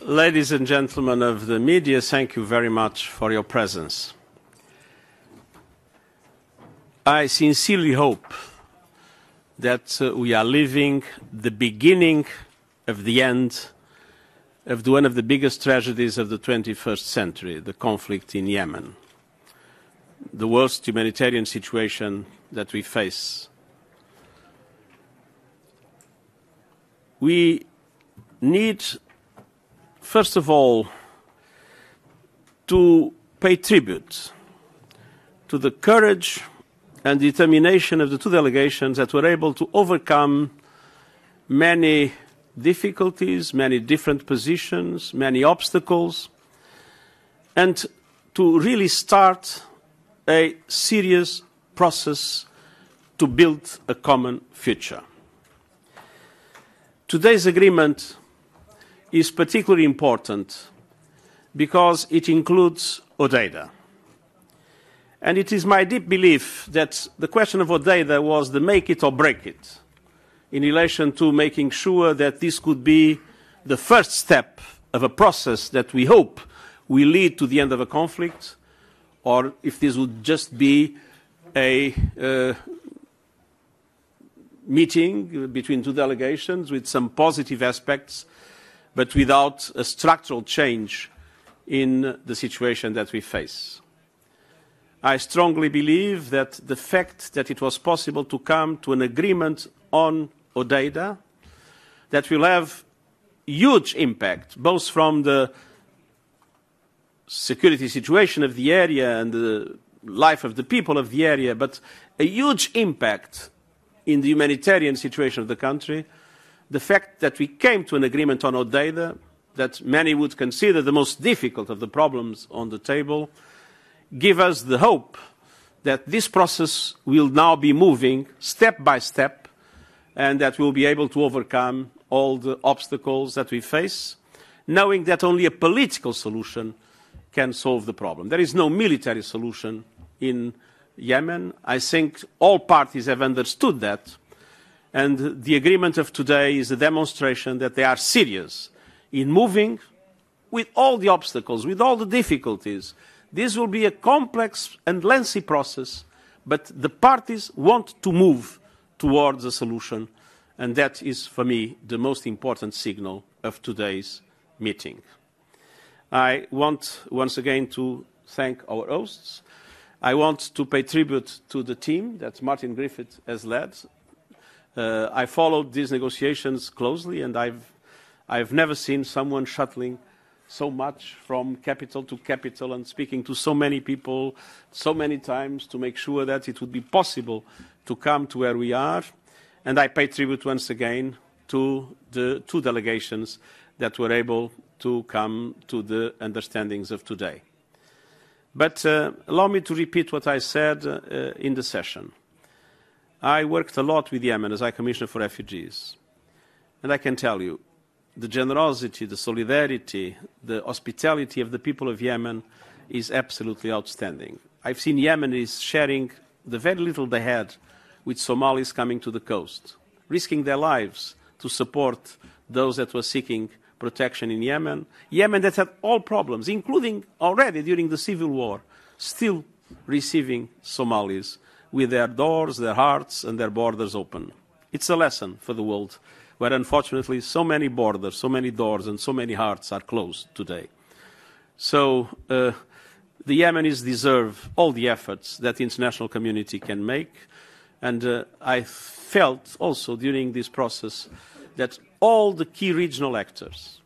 Ladies and gentlemen of the media, thank you very much for your presence. I sincerely hope that we are living the beginning of the end of one of the biggest tragedies of the 21st century, the conflict in Yemen, the worst humanitarian situation that we face. We need, first of all, to pay tribute to the courage and determination of the two delegations that were able to overcome many difficulties, many different positions, many obstacles, and to really start a serious process to build a common future. Today's agreement is particularly important because it includes Hodeidah. And it is my deep belief that the question of Hodeidah was the make it or break it in relation to making sure that this could be the first step of a process that we hope will lead to the end of a conflict, or if this would just be a meeting between two delegations with some positive aspects, but without a structural change in the situation that we face. I strongly believe that the fact that it was possible to come to an agreement on Hodeidah that will have huge impact, both from the security situation of the area and the life of the people of the area, but a huge impact in the humanitarian situation of the country. The fact that we came to an agreement on Hodeidah, that many would consider the most difficult of the problems on the table, give us the hope that this process will now be moving step by step and that we'll be able to overcome all the obstacles that we face, knowing that only a political solution can solve the problem. There is no military solution in Yemen. I think all parties have understood that, and the agreement of today is a demonstration that they are serious in moving with all the obstacles, with all the difficulties. This will be a complex and lengthy process, but the parties want to move towards a solution, and that is, for me, the most important signal of today's meeting. I want once again to thank our hosts. I want to pay tribute to the team that Martin Griffiths has led. I followed these negotiations closely, and I've never seen someone shuttling so much from capital to capital and speaking to so many people so many times to make sure that it would be possible to come to where we are. And I pay tribute once again to the two delegations that were able to come to the understandings of today. But allow me to repeat what I said in the session. I worked a lot with Yemen as High Commissioner for Refugees. And I can tell you, the generosity, the solidarity, the hospitality of the people of Yemen is absolutely outstanding. I've seen Yemenis sharing the very little they had with Somalis coming to the coast, risking their lives to support those that were seeking protection in Yemen. Yemen that had all problems, including already during the civil war, still receiving Somalis with their doors, their hearts, and their borders open. It's a lesson for the world, where unfortunately so many borders, so many doors, and so many hearts are closed today. So the Yemenis deserve all the efforts that the international community can make. And I felt also during this process that all the key regional actors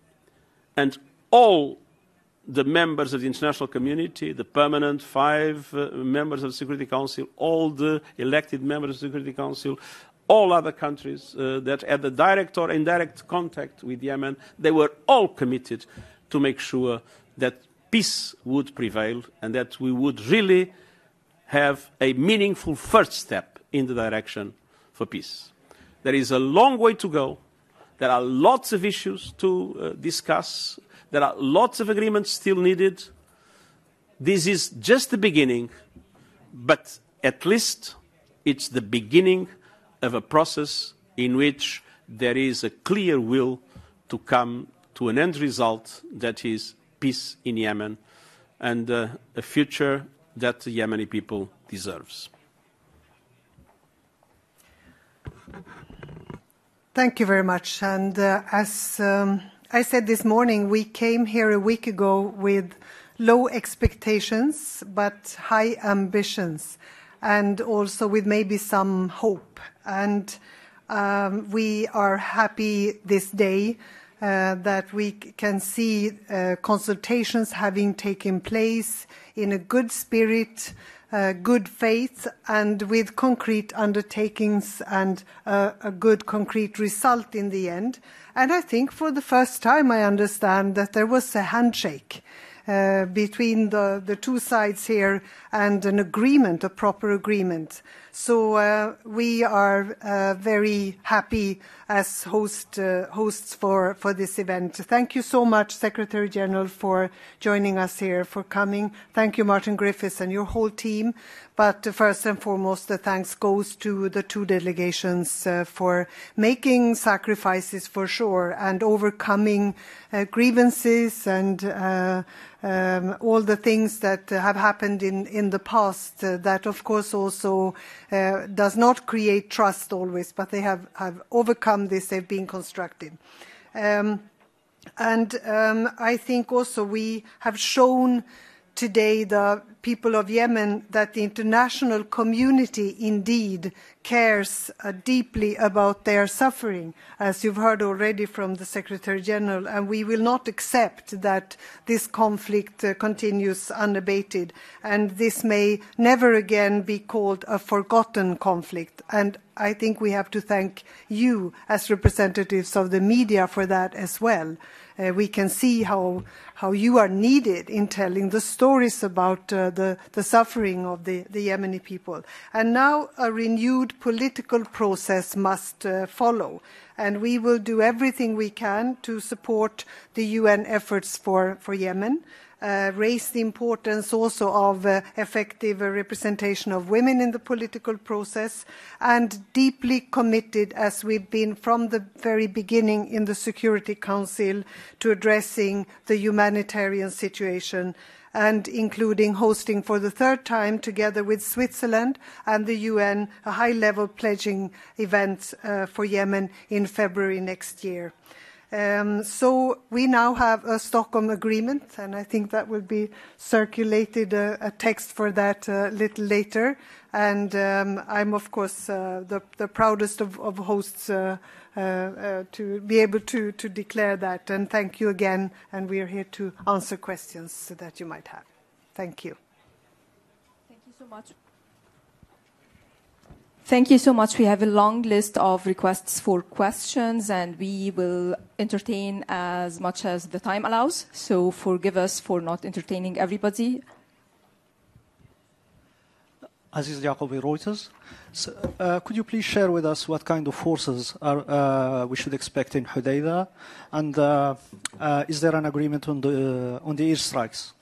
and all the members of the international community, the permanent 5 members of the Security Council, all the elected members of the Security Council, all other countries that had a direct or indirect contact with Yemen, they were all committed to make sure that peace would prevail and that we would really have a meaningful first step in the direction for peace. There is a long way to go. There are lots of issues to discuss. There are lots of agreements still needed. This is just the beginning, but at least it's the beginning of a process in which there is a clear will to come to an end result that is peace in Yemen and a future that the Yemeni people deserves. Thank you very much. And as I said this morning, we came here a week ago with low expectations but high ambitions, and also with maybe some hope. And we are happy this day that we can see consultations having taken place in a good spirit, good faith, and with concrete undertakings and a good concrete result in the end. And I think for the first time I understand that there was a handshake between the two sides here and an agreement, a proper agreement. So we are very happy as hosts for this event. Thank you so much, Secretary General, for joining us here, for coming. Thank you, Martin Griffiths, and your whole team. But first and foremost, the thanks goes to the two delegations for making sacrifices for sure and overcoming grievances and all the things that have happened in the past that, of course, also does not create trust always, but they have overcome this. They've been constructive. And I think also we have shown today, the people of Yemen, that the international community indeed cares deeply about their suffering, as you've heard already from the Secretary General, and we will not accept that this conflict continues unabated, and this may never again be called a forgotten conflict. And I think we have to thank you as representatives of the media for that as well. We can see how you are needed in telling the stories about the suffering of the Yemeni people. And now a renewed political process must follow. And we will do everything we can to support the UN efforts for Yemen, raise the importance also of effective representation of women in the political process, and deeply committed, as we've been from the very beginning in the Security Council, to addressing the humanitarian situation, and including hosting for the third time, together with Switzerland and the UN, a high-level pledging event for Yemen in February next year. So we now have a Stockholm Agreement, and I think that will be circulated, a text for that a little later. And I'm, of course, the proudest of hosts to be able to declare that. And thank you again, and we are here to answer questions that you might have. Thank you. Thank you so much. Thank you so much. We have a long list of requests for questions, and we will entertain as much as the time allows. So forgive us for not entertaining everybody. Aziz Yacobi, Reuters. So, could you please share with us what kind of forces we should expect in Hodeidah, and is there an agreement on the airstrikes?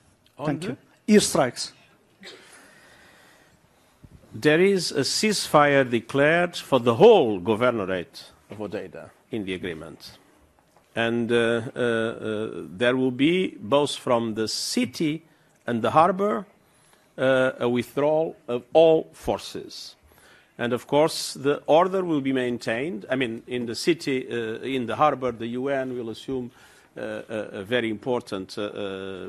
Thank you. Airstrikes. There is a ceasefire declared for the whole governorate of Hodeidah in the agreement. And there will be, both from the city and the harbor, a withdrawal of all forces. And of course, the order will be maintained. I mean, in the city, in the harbor, the UN will assume a very important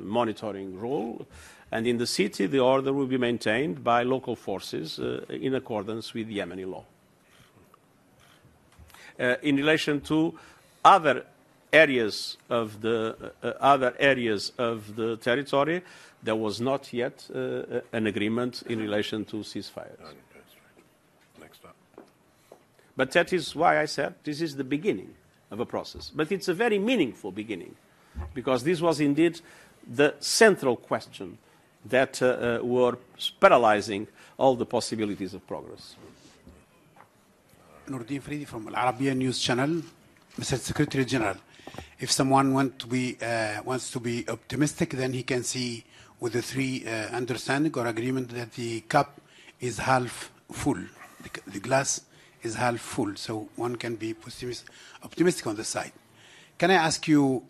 monitoring role. And in the city, the order will be maintained by local forces in accordance with Yemeni law. In relation to other areas of the territory, there was not yet an agreement in relation to ceasefires. Next up. But that is why I said this is the beginning of a process. But it's a very meaningful beginning, because this was indeed the central question that were paralyzing all the possibilities of progress. Nordin Fridi from Al Arabiya News Channel. Mr. Secretary General, if someone wants to be optimistic, then he can see with the three understanding or agreement that the cup is half full. The glass is half full, so one can be optimistic on the side. Can I ask you,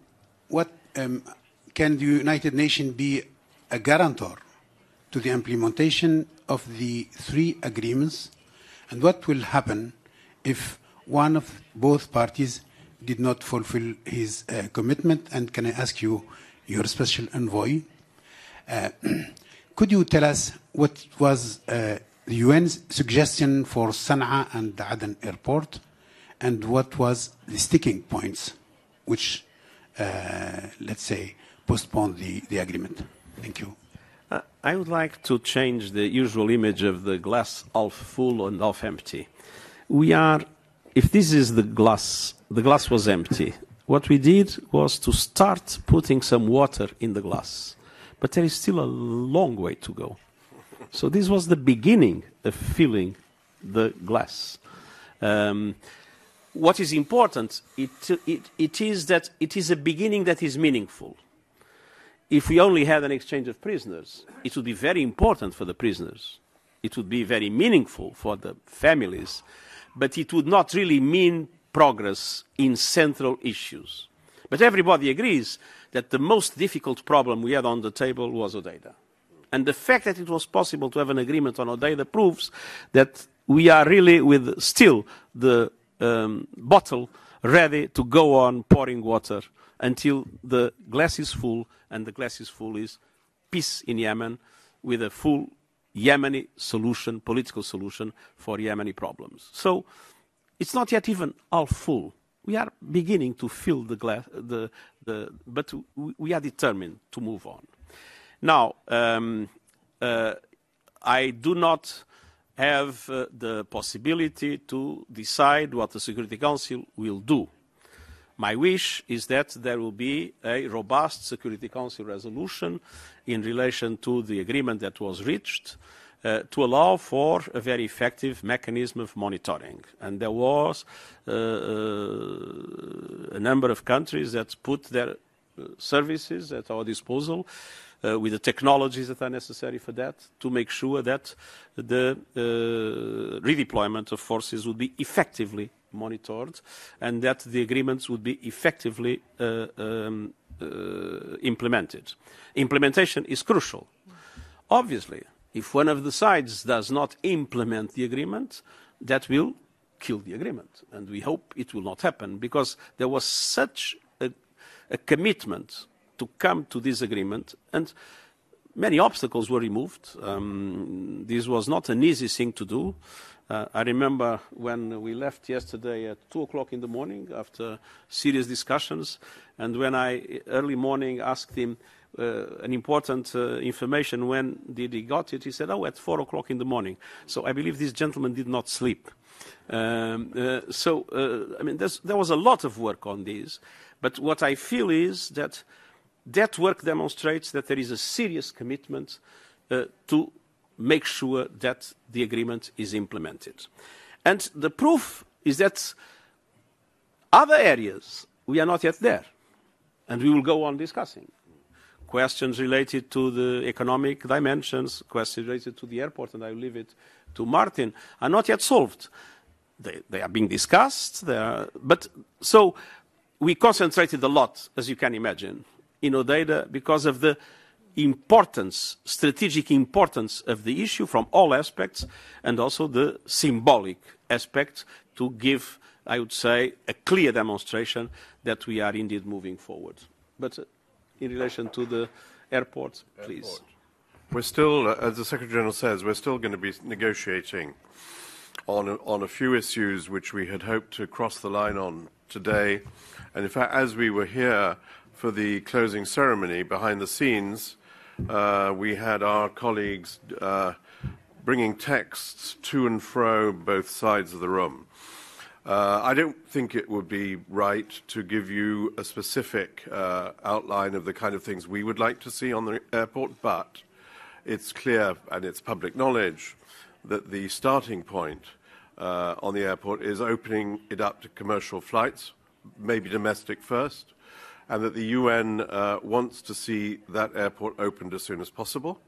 can the United Nations be a guarantor to the implementation of the 3 agreements, and what will happen if one of both parties did not fulfill his commitment? And can I ask you, your special envoy, could you tell us what was the UN's suggestion for Sana'a and Aden airport, and what was the sticking points which, let's say, postponed the agreement? Thank you. I would like to change the usual image of the glass half full and half empty. If this is the glass was empty. What we did was to start putting some water in the glass. But there is still a long way to go. So this was the beginning of filling the glass. What is important, it is that it is a beginning that is meaningful. If we only had an exchange of prisoners, it would be very important for the prisoners. It would be very meaningful for the families, but it would not really mean progress in central issues. But everybody agrees that the most difficult problem we had on the table was Hodeidah. And the fact that it was possible to have an agreement on Hodeidah proves that we are really with still the bottle ready to go on pouring water until the glass is full, and the glass is full is peace in Yemen with a full Yemeni solution, political solution for Yemeni problems. So it's not yet even half full. We are beginning to fill the glass, but we are determined to move on. Now, I do not have the possibility to decide what the Security Council will do. My wish is that there will be a robust Security Council resolution in relation to the agreement that was reached to allow for a very effective mechanism of monitoring. And there was a number of countries that put their services at our disposal with the technologies that are necessary for that, to make sure that the redeployment of forces would be effectively monitored and that the agreements would be effectively implemented. Implementation is crucial. Obviously, if one of the sides does not implement the agreement, that will kill the agreement. And we hope it will not happen, because there was such a commitment to come to this agreement, and many obstacles were removed. This was not an easy thing to do. I remember when we left yesterday at 2 o'clock in the morning after serious discussions, and when I early morning asked him an important information, when did he got it, he said, at 4 o'clock in the morning. So I believe this gentleman did not sleep. I mean, there was a lot of work on this, but what I feel is that that work demonstrates that there is a serious commitment to make sure that the agreement is implemented. And the proof is that other areas, we are not yet there. And we will go on discussing. Questions related to the economic dimensions, questions related to the airport, and I will leave it to Martin, are not yet solved. They are being discussed. So we concentrated a lot, as you can imagine, in Hodeidah because of the importance, strategic importance of the issue from all aspects, and also the symbolic aspect to give, I would say, a clear demonstration that we are indeed moving forward. But in relation to the airport, please. We're still, as the Secretary General says, we're still going to be negotiating on a few issues which we had hoped to cross the line on today. And in fact, as we were here for the closing ceremony, behind the scenes, we had our colleagues bringing texts to and fro both sides of the room. I don't think it would be right to give you a specific outline of the kind of things we would like to see on the airport, but it's clear, and it's public knowledge, that the starting point on the airport is opening it up to commercial flights, maybe domestic first, and that the UN wants to see that airport opened as soon as possible,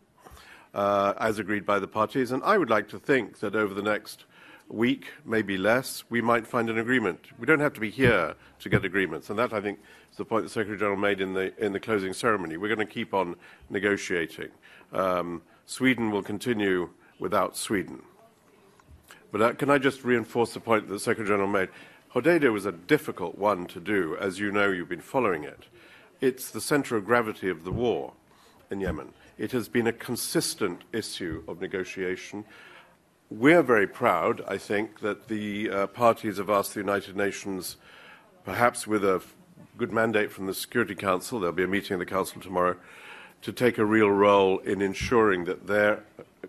as agreed by the parties. And I would like to think that over the next week, maybe less, we might find an agreement. We don't have to be here to get agreements, and that, I think, is the point the Secretary-General made in the closing ceremony. We're going to keep on negotiating. Sweden will continue without Sweden. But can I just reinforce the point that the Secretary-General made? Hodeidah was a difficult one to do, as you know, you've been following it. It's the center of gravity of the war in Yemen. It has been a consistent issue of negotiation. We're very proud, I think, that the parties have asked the United Nations, perhaps with a good mandate from the Security Council, there'll be a meeting of the Council tomorrow, to take a real role in ensuring that their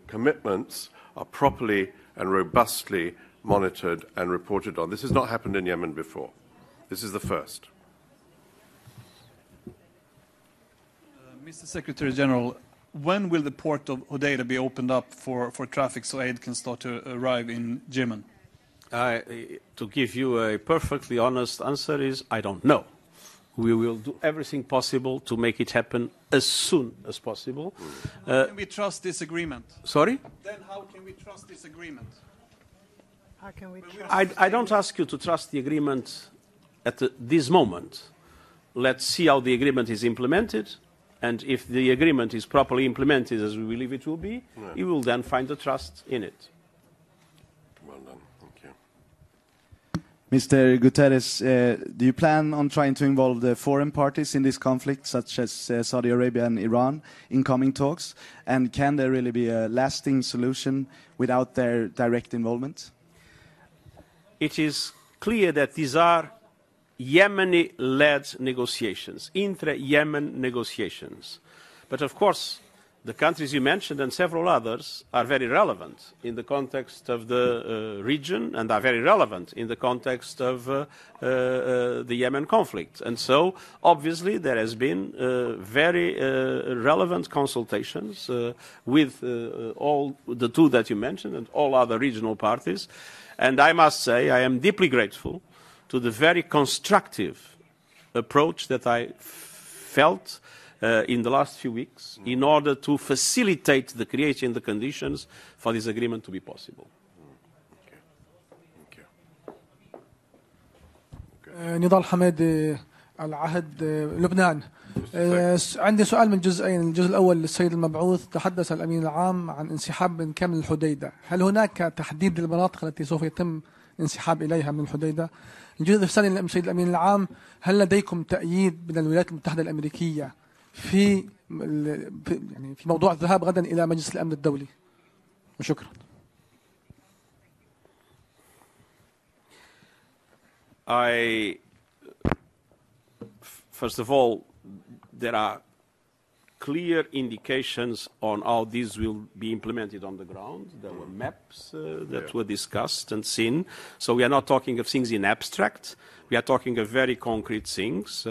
commitments are properly and robustly monitored and reported on. This has not happened in Yemen before. This is the first. Mr. Secretary-General, when will the port of Hodeidah be opened up for traffic so aid can start to arrive in Yemen? To give you a perfectly honest answer is, I don't know. We will do everything possible to make it happen as soon as possible. How can we trust this agreement? Sorry? Then how can we trust this agreement? How can we I don't ask you to trust the agreement at this moment. Let's see how the agreement is implemented. And if the agreement is properly implemented, as we believe it will be, you will then find the trust in it. Well done. Thank you. Mr. Guterres, do you plan on trying to involve the foreign parties in this conflict, such as Saudi Arabia and Iran, in coming talks? And can there really be a lasting solution without their direct involvement? It is clear that these are Yemeni-led negotiations, intra-Yemen negotiations. But of course, the countries you mentioned and several others are very relevant in the context of the region and are very relevant in the context of the Yemen conflict. And so, obviously, there has been very relevant consultations with all the two that you mentioned and all other regional parties. And I must say I am deeply grateful to the very constructive approach that I felt in the last few weeks in order to facilitate the creation the conditions for this agreement to be possible. نضال حمادي العهد لبنان. عندي سؤال من جزئين. الجزء الأول للسيد المبعوث، تحدث الأمين العام عن انسحاب من كامل الحديدة. هل هناك تحديد للمناطق التي سوف يتم الانسحاب إليها من الحديدة؟ الجزء الثاني للسيد الأمين العام، هل لديكم تأييد من الولايات المتحدة الأمريكية في موضوع الذهاب غدا إلى مجلس الأمن الدولي؟ وشكرا. First of all, there are clear indications on how this will be implemented on the ground. There were maps that were discussed and seen. So we are not talking of things in abstract. We are talking of very concrete things.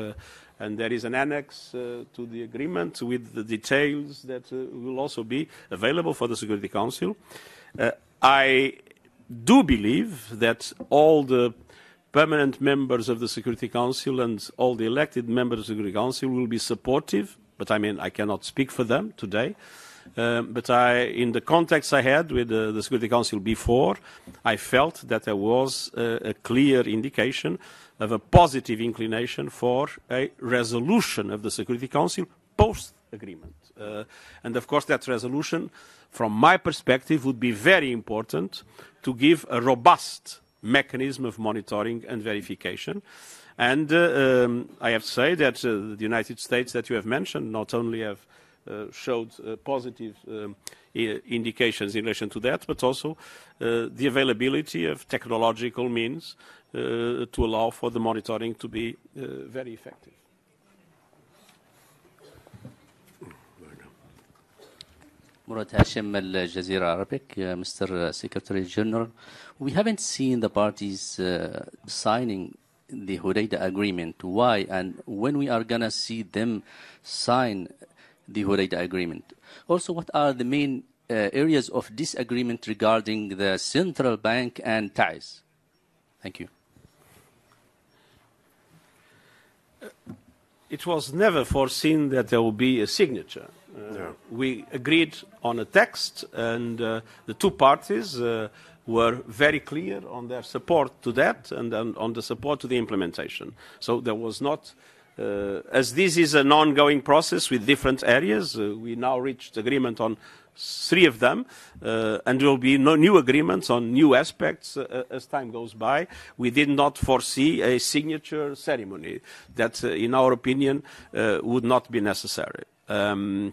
And there is an annex to the agreement with the details that will also be available for the Security Council. I do believe that all the permanent members of the Security Council and all the elected members of the Security Council will be supportive, but I mean, I cannot speak for them today. But in the context I had with the Security Council before, I felt that there was a clear indication of a positive inclination for a resolution of the Security Council post-agreement. And of course, that resolution, from my perspective, would be very important to give a robust mechanism of monitoring and verification. And I have to say that the United States that you have mentioned not only have showed positive indications in relation to that, but also the availability of technological means to allow for the monitoring to be very effective. Murad Hashim, Al Jazeera Arabic. Mr. Secretary General, we haven't seen the parties signing the Hodeidah agreement. Why? And when we are going to see them sign the Hodeidah agreement? Also, what are the main areas of disagreement regarding the central bank and ties? Thank you. It was never foreseen that there will be a signature. we agreed on a text, and the two parties were very clear on their support to that and on the support to the implementation. So there was not, as this is an ongoing process with different areas, we now reached agreement on 3 of them, and there will be no new agreements on new aspects as time goes by. We did not foresee a signature ceremony that, in our opinion, would not be necessary. In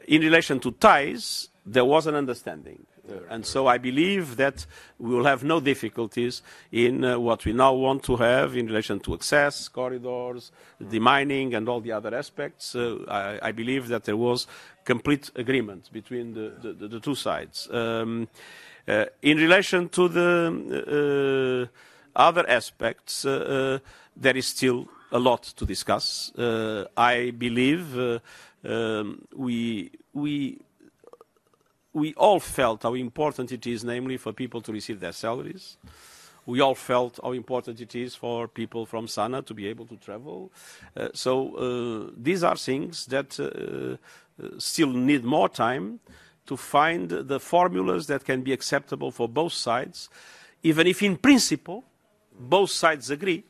relation to ties, there was an understanding. And so I believe that we will have no difficulties in what we now want to have in relation to access, corridors, demining, and all the other aspects. I believe that there was complete agreement between the two sides. In relation to the other aspects, there is still a lot to discuss. I believe we all felt how important it is, namely, for people to receive their salaries. We all felt how important it is for people from Sana to be able to travel. So these are things that still need more time to find the formulas that can be acceptable for both sides, even if in principle both sides agree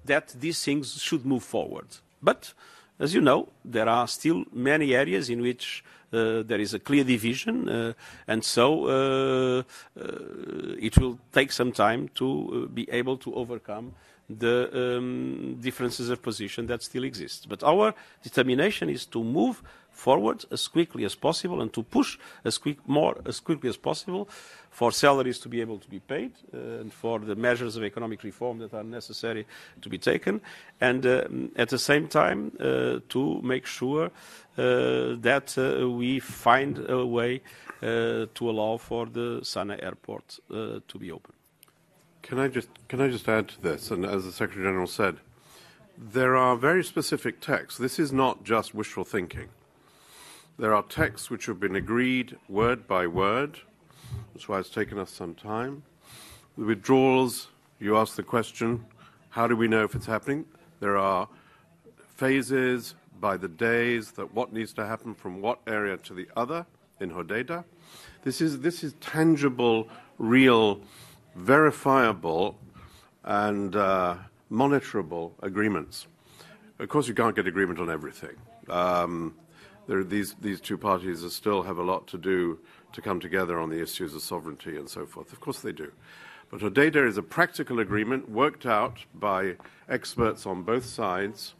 that these things should move forward. But, as you know, there are still many areas in which there is a clear division, and so it will take some time to be able to overcome the differences of position that still exist. But our determination is to move forward as quickly as possible and to push as quickly as possible for salaries to be able to be paid and for the measures of economic reform that are necessary to be taken, and at the same time to make sure that we find a way to allow for the Sana airport to be open. Can I just add to this? And as the Secretary General said, there are very specific texts. This is not just wishful thinking. There are texts which have been agreed word by word. That's why it's taken us some time. The withdrawals, you asked the question, how do we know if it's happening? There are phases by the days that what needs to happen from what area to the other in Hodeidah. This is tangible, real, verifiable, and monitorable agreements. Of course, you can't get agreement on everything. These two parties still have a lot to do to come together on the issues of sovereignty and so forth. Of course they do. But Hodeidah is a practical agreement worked out by experts on both sides,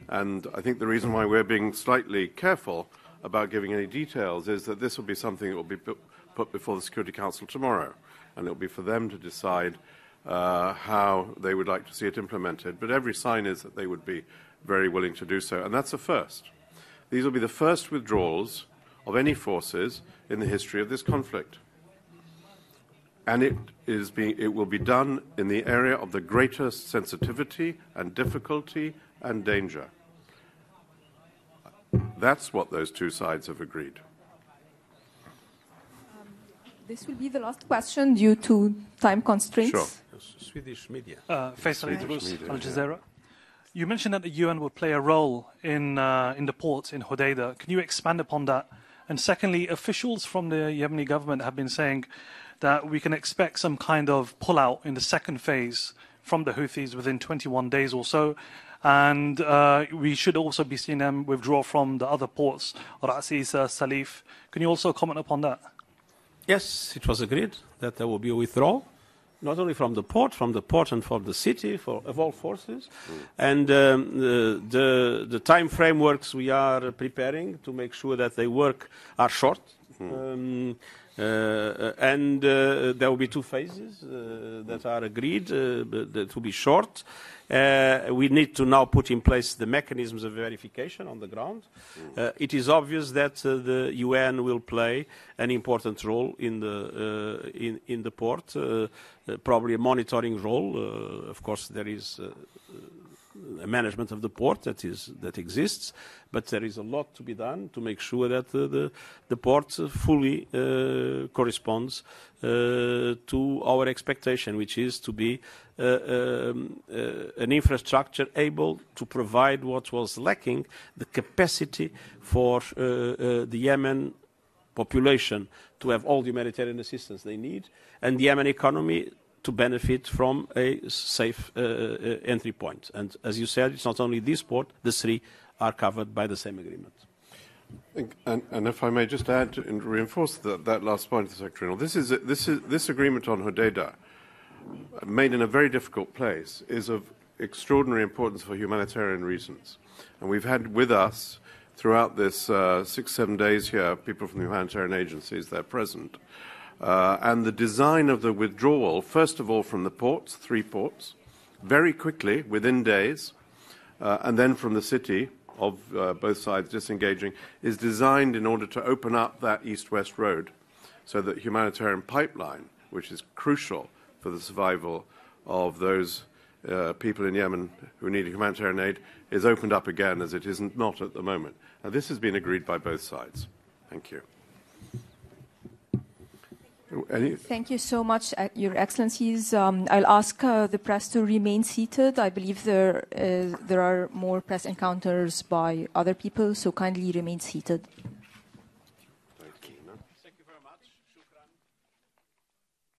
and I think the reason why we're being slightly careful about giving any details is that this will be something that will be put before the Security Council tomorrow, and it will be for them to decide how they would like to see it implemented. But every sign is that they would be very willing to do so, and that's a first. These will be the first withdrawals of any forces in the history of this conflict. And it will be done in the area of the greatest sensitivity and difficulty and danger. That's what those two sides have agreed. This will be the last question due to time constraints. Sure. Swedish media. Faisal Idrus, Al Jazeera. You mentioned that the UN will play a role in the ports in Hodeidah. Can you expand upon that? And secondly, officials from the Yemeni government have been saying that we can expect some kind of pullout in the second phase from the Houthis within 21 days or so. And we should also be seeing them withdraw from the other ports, Ras Isa, Salif. Can you also comment upon that? Yes, it was agreed that there will be a withdrawal, not only from the port and from the city, of all forces. And the time frameworks we are preparing to make sure that they work are short. And there will be 2 phases that are agreed that will be short. We need to now put in place the mechanisms of verification on the ground. It is obvious that the UN will play an important role in the port, probably a monitoring role. Of course, there is a management of the port that exists, but there is a lot to be done to make sure that the port fully corresponds to our expectation, which is to be an infrastructure able to provide what was lacking, the capacity for the Yemen population to have all the humanitarian assistance they need, and the Yemen economy to benefit from a safe entry point. And as you said, it's not only this port, the three are covered by the same agreement. And if I may just add and reinforce that last point, Secretary General, this agreement on Hodeidah, made in a very difficult place, is of extraordinary importance for humanitarian reasons. And we've had with us throughout this 6-7 days here people from the humanitarian agencies, they're present. And the design of the withdrawal, first of all from the ports, 3 ports, very quickly, within days, and then from the city of both sides disengaging, is designed in order to open up that east-west road so that humanitarian pipeline, which is crucial for the survival of those people in Yemen who need humanitarian aid, is opened up again, as it is not at the moment. Now, this has been agreed by both sides. Thank you. Thank you so much, Your Excellencies. I'll ask the press to remain seated. I believe there are more press encounters by other people, so kindly remain seated. Thank you very much. Shukran.